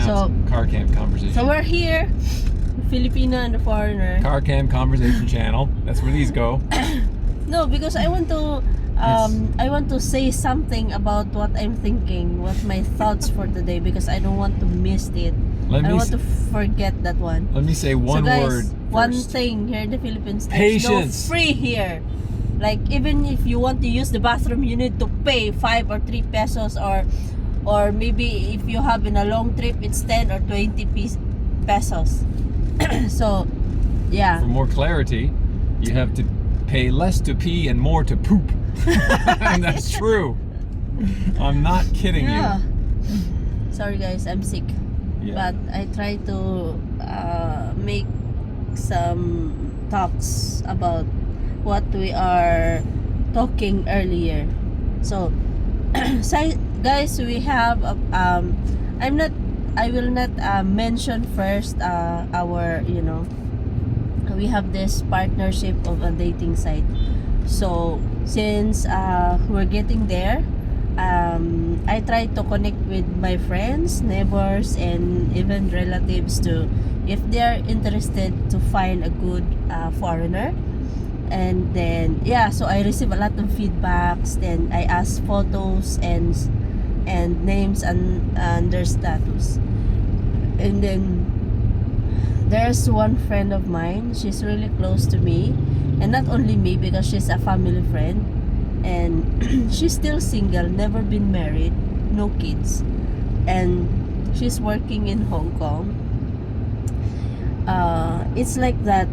So car cam conversation. So we're here, Filipina and the foreigner. Car cam conversation channel. That's where these go. No, because I want to say something about what I'm thinking, what my thoughts for today, because I don't want to miss it. I don't want to forget that one. Let me say one so guys, word first. One thing here in the Philippines, there's patience. no free here. Like even if you want to use the bathroom, you need to pay 5 or 3 pesos, or maybe if you have in a long trip, it's 10 or 20 pesos. So, yeah. For more clarity, you have to pay less to pee and more to poop. And that's true. I'm not kidding you. Sorry guys, I'm sick. Yeah. But I try to make some talks about what we are talking earlier. So, guys, we have I will not mention first our, we have this partnership of a dating site. So since we're getting there, I try to connect with my friends, neighbors, and even relatives to, if they are interested to find a good foreigner. And then so I receive a lot of feedbacks. Then I ask photos and names and their status. And then there's one friend of mine, she's really close to me, and not only me, because she's a family friend, and she's still single, never been married, no kids, and she's working in Hong Kong. It's like that.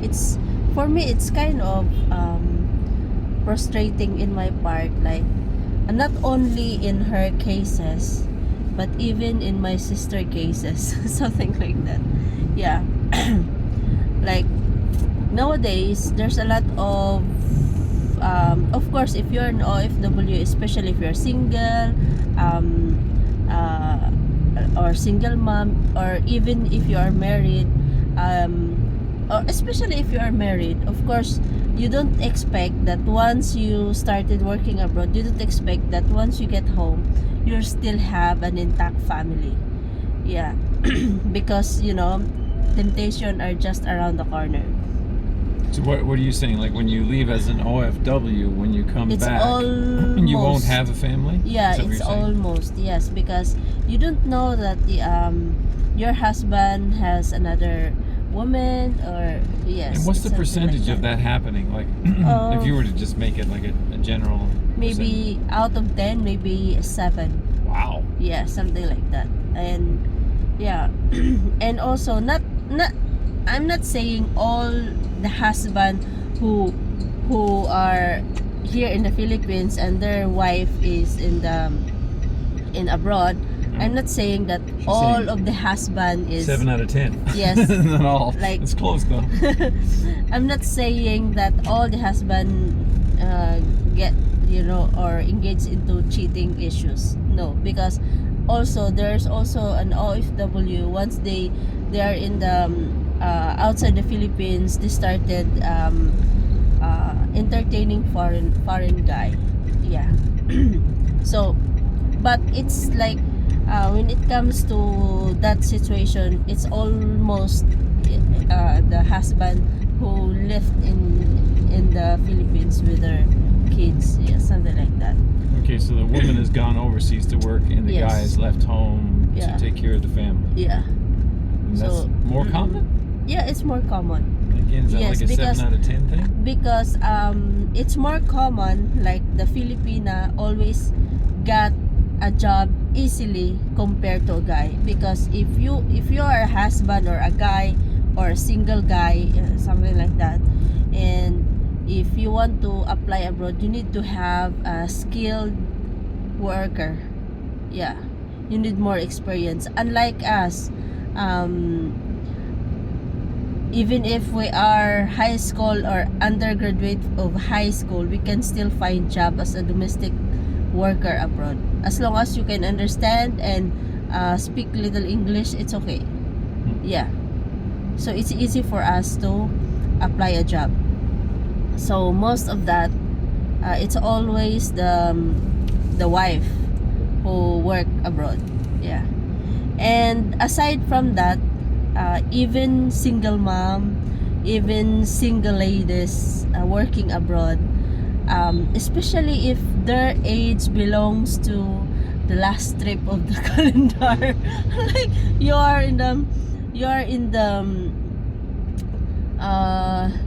It's, for me, it's kind of frustrating in my part, like not only in her cases, but even in my sister cases. Something like that. Yeah. Like nowadays there's a lot of course, if you're an OFW, especially if you're single, or single mom, or even if you are married, or especially if you are married, of course, you don't expect that once you started working abroad, you don't expect that once you get home, you still have an intact family. Yeah. Because, temptation are just around the corner. So what are you saying? Like when you leave as an OFW, when you come back, almost, you won't have a family? Yeah, it's almost, yes, because you don't know that your husband has another woman, or yes. And what's the percentage like of that happening? Like, if you were to just make it like a general maybe percentage? Out of 10, maybe 7. Wow. Yeah, something like that. And yeah, and also I'm not saying all the husband who are here in the Philippines and their wife is in abroad. I'm not saying that all of the husband is 7 out of 10. Yes. Not all. Like, it's close though. I'm not saying that all the husband get or engage into cheating issues. No, because also there's also an OFW, once they are in the outside the Philippines, they started entertaining foreign guy. Yeah. So, but it's like when it comes to that situation, it's almost the husband who left in the Philippines with their kids, something like that. Okay, so the woman has gone overseas to work, and the guy is left home to take care of the family. Yeah. And that's more common? Yeah, it's more common. Again, is that like a 7 out of 10 thing? Because it's more common, like the Filipina always got a job easily compared to a guy. Because if you are a husband or a guy or a single guy, something like that, and if you want to apply abroad, you need to have a skilled worker. Yeah, you need more experience. Unlike us, even if we are high school or undergraduate of high school, we can still find job as a domestic worker abroad. As long as you can understand and speak little English, it's okay. Yeah. So it's easy for us to apply a job. So most of that, it's always the wife who work abroad. Yeah. And aside from that, even single mom, even single ladies working abroad, especially if their age belongs to the last strip of the calendar, like you are in the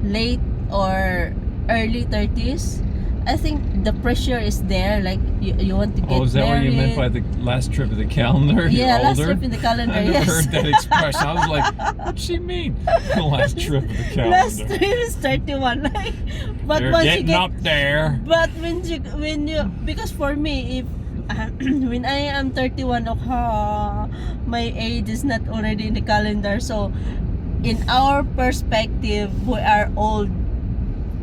late or early 30s. I think the pressure is there, like you want to get Oh, is that married. what you meant by the last trip of the calendar? Yeah, You're last older? trip in the calendar. I never Yes. heard that expression. I was like, what's she mean? The last trip of the calendar. Last trip is 31. Like, but You're once getting you get, up there. but when you because for me, if when I am 31, my age is not already in the calendar. So in our perspective, we are old.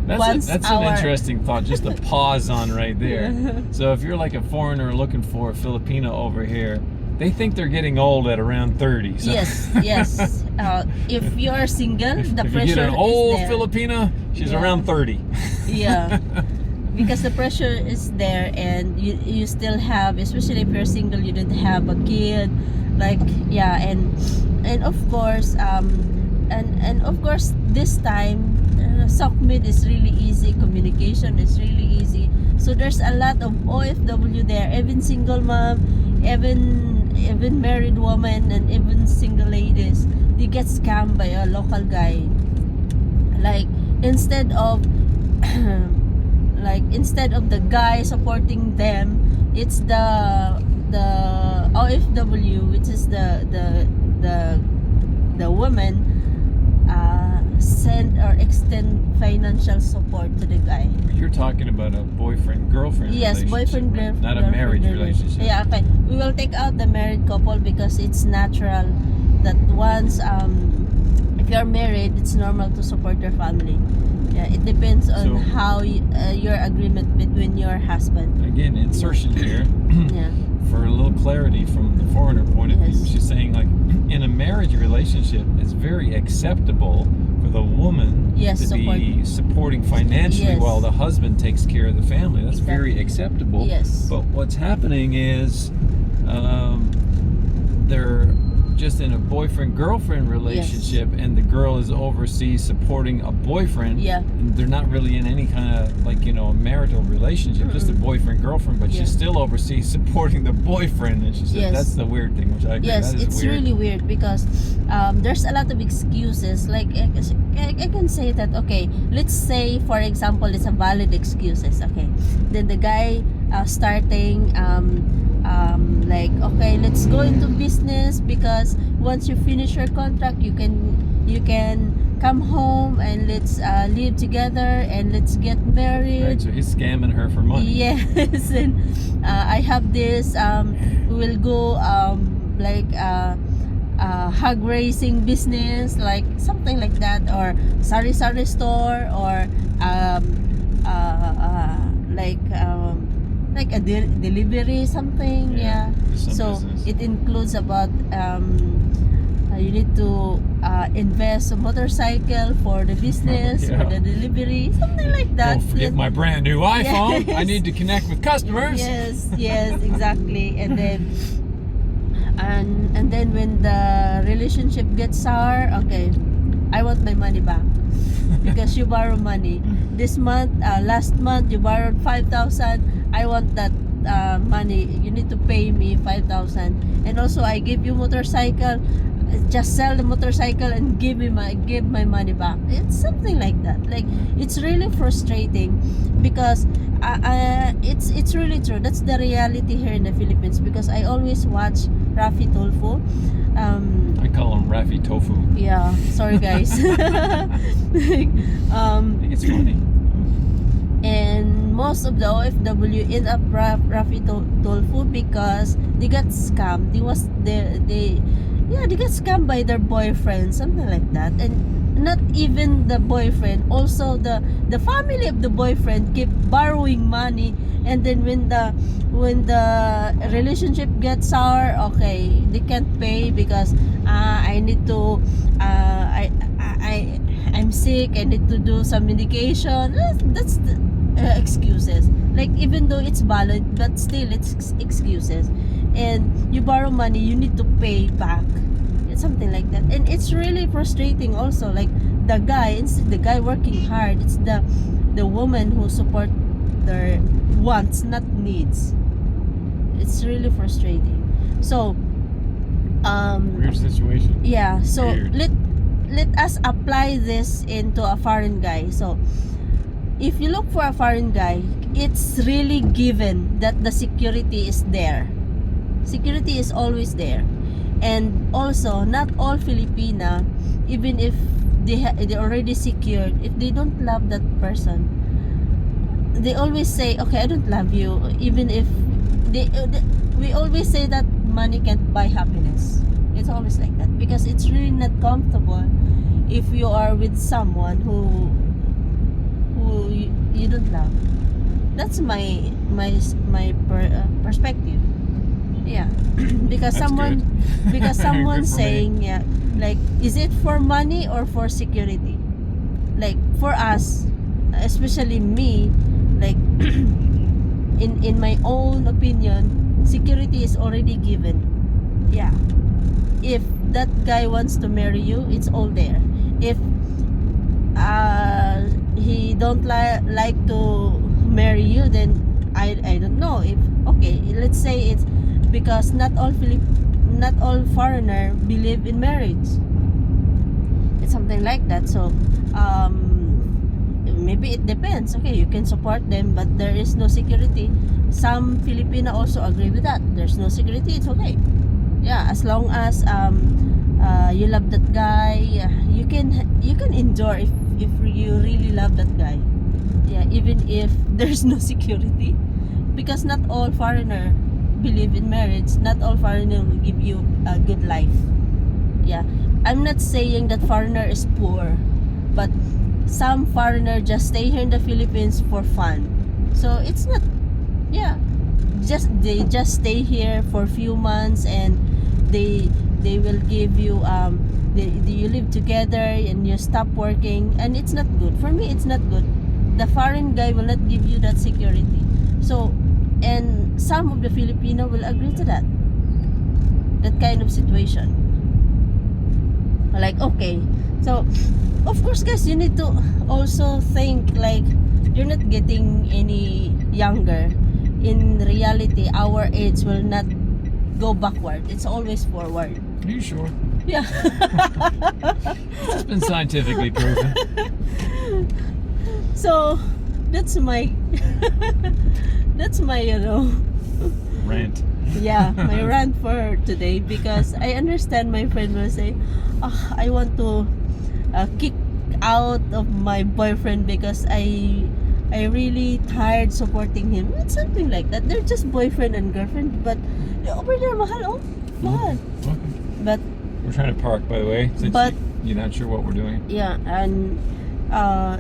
That's an our- interesting thought, just to pause on right there. So if you're like a foreigner looking for a Filipino over here, they think they're getting old at around 30. So Yes. If you're single, the if pressure you get an old is there. Filipina, she's Yeah. around 30. Yeah. Because the pressure is there, and you still have, especially if you're single, you don't have a kid, like, yeah. And of course and of course this time, Sokmid is really easy, communication is really easy, so there's a lot of OFW there, even single mom, even married woman, and even single ladies. They get scammed by a local guy, like instead of instead of the guy supporting them, it's the OFW, which is the woman, send or extend financial support to the guy. You're talking about a boyfriend-girlfriend Yes, relationship, boyfriend, right? girlfriend, Not a marriage relationship. Yeah, okay. We will take out the married couple because it's natural that once if you're married, it's normal to support your family. Yeah, it depends on So- how your agreement between your husband. Again, insertion here. Yeah. For a little clarity from the foreigner point of view, Yes. she's saying, like, in a marriage relationship, it's very acceptable for the woman Yes, to be supporting financially Yes. while the husband takes care of the family. That's Exactly. very acceptable. Yes. But what's happening is they're just in a boyfriend-girlfriend relationship, and the girl is overseas supporting a boyfriend. Yeah. And they're not really in any kind of, like, you know, marital relationship, just a boyfriend-girlfriend, but Yeah. she's still overseas supporting the boyfriend. And she said, Yes. that's the weird thing, which I agree. Yes, that is it's weird. really weird because there's a lot of excuses. Like I can say that, okay, let's say for example it's a valid excuses. Okay, then the guy starting like, okay, let's go into business because once you finish your contract, you can come home and let's live together and let's get married. Right, so he's scamming her for money. Yes, and I have this. We will go like hog racing business, like something like that, or sari store, or like a delivery something. Yeah. Some So business. it includes about you need to invest a motorcycle for the business, Yeah. for the delivery, something like that. Don't forget my brand new iPhone. I Yes. need to connect with customers. Yes, exactly. And then and then when the relationship gets sour, okay, I want my money back because you borrow money. This month, last month you borrowed 5,000. I want that money. You need to pay me 5,000. And also I give you motorcycle. Just sell the motorcycle and give my money back. It's something like that. Like, it's really frustrating because it's really true. That's the reality here in the Philippines, because I always watch Rafi Tulfo. I call him Rafi Tofu. Yeah, sorry guys. Like, I think it's funny. and most of the OFW end up Rafi Tulfo because they got scammed. They got scammed by their boyfriend, something like that. And not even the boyfriend, also the family of the boyfriend keep borrowing money, and then when the relationship gets sour, okay, they can't pay because I need to I'm sick, I need to do some medication. That's the excuses. Like, even though it's valid, but still it's excuses. and you borrow money, you need to pay back. It's something like that, and it's really frustrating also. Like the guy, instead the guy working hard, it's the woman who support their wants, not needs. It's really frustrating. So Weird situation. yeah, so Weird. let us apply this into a foreign guy. So if you look for a foreign guy, it's really given that the security is there. Security is always there. And also, not all Filipina, even if they already secured, if they don't love that person, they always say, okay, I don't love you. Even if we always say that money can't buy happiness. It's always like that, because it's really not comfortable if you are with someone who you don't love. That's my perspective. Yeah. because That's someone good. because Good someone's for me. saying, yeah, like, is it for money or for security? Like for us, especially me, like in my own opinion, security is already given. Yeah. If that guy wants to marry you, it's all there. If he don't like to marry you, then I don't know. If, okay, let's say it's because not all foreigner believe in marriage. It's something like that. So maybe it depends. Okay, you can support them, but there is no security. Some Filipino also agree with that. There's no security, it's okay. Yeah, as long as you love that guy, you can endure if you really love that guy. Yeah, even if there's no security, because not all foreigner believe in marriage. Not all foreigner will give you a good life. Yeah, I'm not saying that foreigner is poor, but some foreigner just stay here in the Philippines for fun. So it's not, yeah, they just stay here for a few months, and they will give you you live together and you stop working, and it's not good. For me, it's not good. The foreign guy will not give you that security. So, and some of the Filipino will agree to that kind of situation. Like, okay, so of course guys, you need to also think, like, you're not getting any younger. In reality, our age will not go backward, it's always forward. Are you sure? Yeah. It's been scientifically proven. So that's my Rant. yeah, my rant for today, because I understand my friend will say, I want to kick out of my boyfriend because I really tired supporting him. It's something like that. They're just boyfriend and girlfriend, but over there, mahal, mahal. Okay. But We're trying to park, by the way, since But- you're not sure what we're doing. yeah, and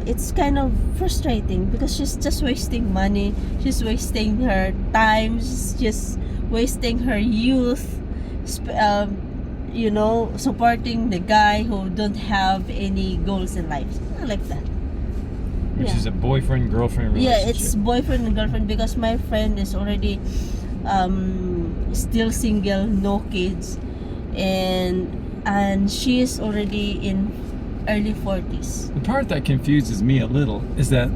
it's kind of frustrating because she's just wasting money. She's wasting her time. She's just wasting her youth. Supporting the guy who don't have any goals in life. Something like that. Which Yeah. is a boyfriend-girlfriend relationship. Yeah, it's boyfriend and girlfriend, because my friend is already still single, no kids, and she is already in early 40s. The part that confuses me a little is that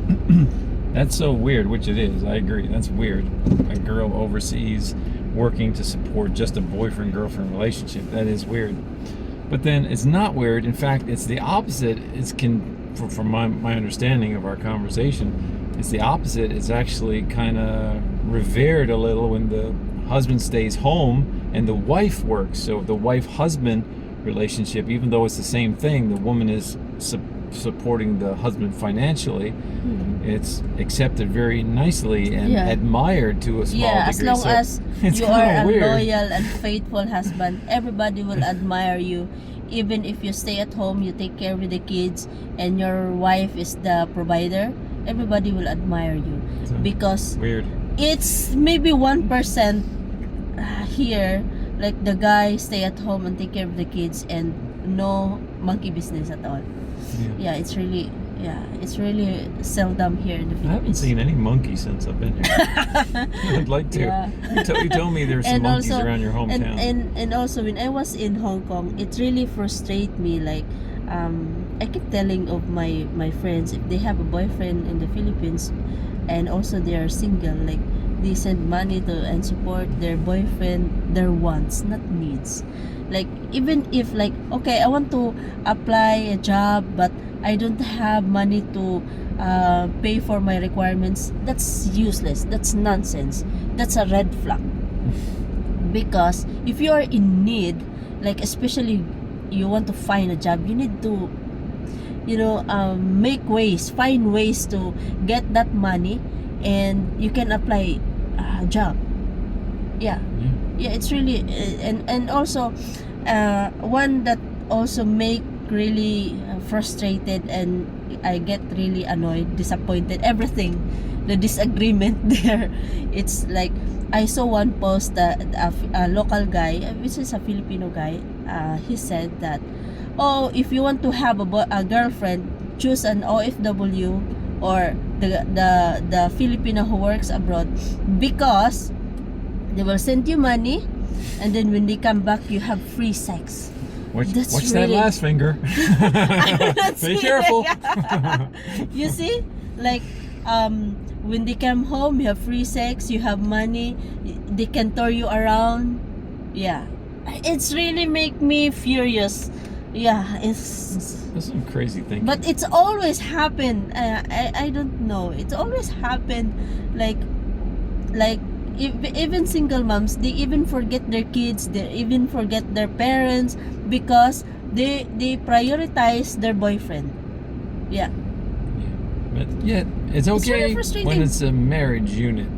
that's so weird, which it is. I agree. That's weird. A girl overseas working to support just a boyfriend-girlfriend relationship. That is weird. But then it's not weird. In fact, it's the opposite. From my understanding of our conversation, it's the opposite. It's actually kind of revered a little when the husband stays home and the wife works. So the wife-husband relationship, even though it's the same thing, the woman is supporting the husband financially. It's accepted very nicely and Yeah. admired to a small Yeah, as degree. long So as it's you kinda are a weird. loyal and faithful husband, everybody will admire you. Even if you stay at home, you take care of the kids, and your wife is the provider, everybody will admire you. So, Because weird. it's maybe 1% here, like the guy stay at home and take care of the kids and no monkey business at all. Yeah, it's really Yeah, it's really seldom here in the I haven't Philippines. seen any monkeys since I've been here. I'd like to. Yeah. You told me there's some And monkeys also, around your hometown. and also when I was in Hong Kong, it really frustrates me. Like, I keep telling of my friends, if they have a boyfriend in the Philippines, and also they are single, like they send money to and support their boyfriend, their wants, not needs. Like, even if, like, okay, I want to apply a job, but I don't have money to pay for my requirements, that's useless, that's nonsense, that's a red flag. Because if you are in need, like especially you want to find a job, you need to, find ways to get that money, and you can apply a job. Yeah, it's really, and also one that also make really frustrated, and I get really annoyed, disappointed, everything, the disagreement there. It's like, I saw one post that a local guy, which is a Filipino guy, he said that, oh, if you want to have a girlfriend, choose an OFW or the Filipino who works abroad, because they will send you money, and then when they come back, you have free sex. Watch That's that really- last finger. I'm not Be saying- careful. You see, like, when they come home, you have free sex, you have money, they can tour you around. Yeah, it's really make me furious. Yeah, it's. That's some crazy thinking. But it's always happened. I don't know. It's always happened. Like even single moms, they even forget their kids. They even forget their parents because they prioritize their boyfriend. Yeah. But yet, it's It's really okay frustrating. when it's a marriage unit.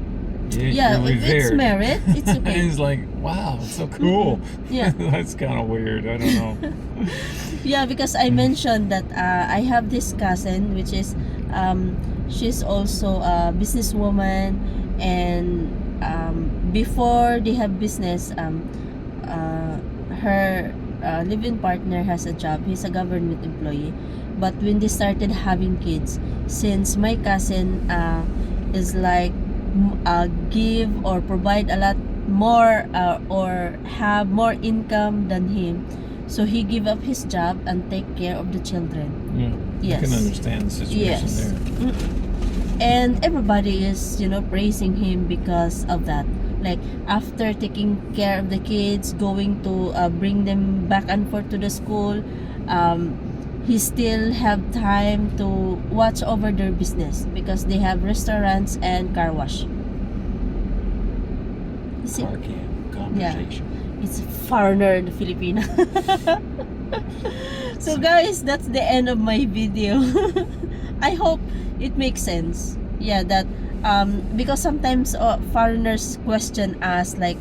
Yeah, you're if it's revered. married, it's And okay. it's like, wow, it's so cool. Yeah. That's kind of weird. I don't know. Yeah, because I mentioned that I have this cousin, which is she's also a businesswoman, and before they have business, her live-in partner has a job. He's a government employee. But when they started having kids, since my cousin is like give or provide a lot more or have more income than him, so he give up his job and take care of the children. Yeah. I can Yes. understand the situation Yes. there. And everybody is, praising him because of that. Like, after taking care of the kids, going to bring them back and forth to the school, he still have time to watch over their business because they have restaurants and car wash. You see, Car cam conversation. it's foreigner in the Filipina. So guys, that's the end of my video. I hope it makes sense. Yeah, that because sometimes foreigners question us, like,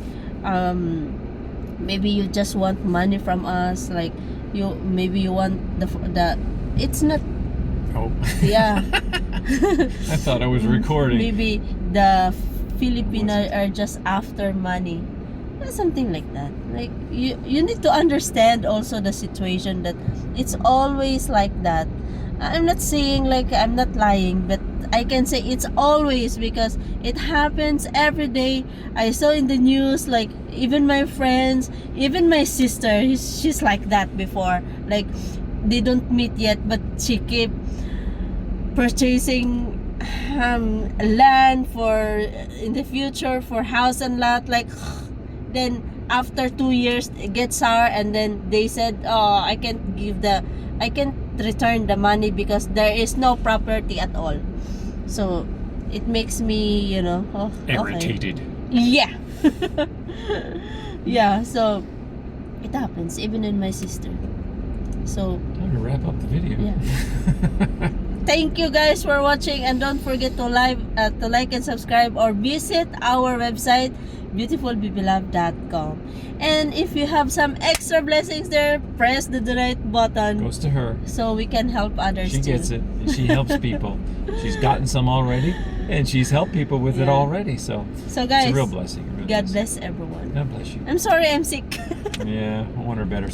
maybe you just want money from us, like maybe you want the it's not. Oh. Yeah. I thought I was recording. Maybe the Filipina are just after money. Something like that. Like, you need to understand also the situation, that it's always like that. I'm not saying, like, I'm not lying, but I can say it's always, because it happens every day. I saw in the news, like, even my friends, even my sister, she's like that before. Like, they don't meet yet, but she keep purchasing land for in the future, for house and lot. Like, then after 2 years it gets sour, and then they said, oh, I can't return the money because there is no property at all. So it makes me, okay. Irritated. Yeah. Yeah, so it happens even in my sister. So Time to wrap up the video. yeah. Thank you guys for watching, and don't forget to like and subscribe, or visit our website beautifulbibylove.com. And if you have some extra blessings there, press the donate button Goes to her. so we can help others She too. gets it. And she helps people. She's gotten some already, and she's helped people with it Yeah. already. So So guys, it's a real blessing. A real God blessing. bless everyone. God bless you. I'm sorry I'm sick. Yeah, I want her better.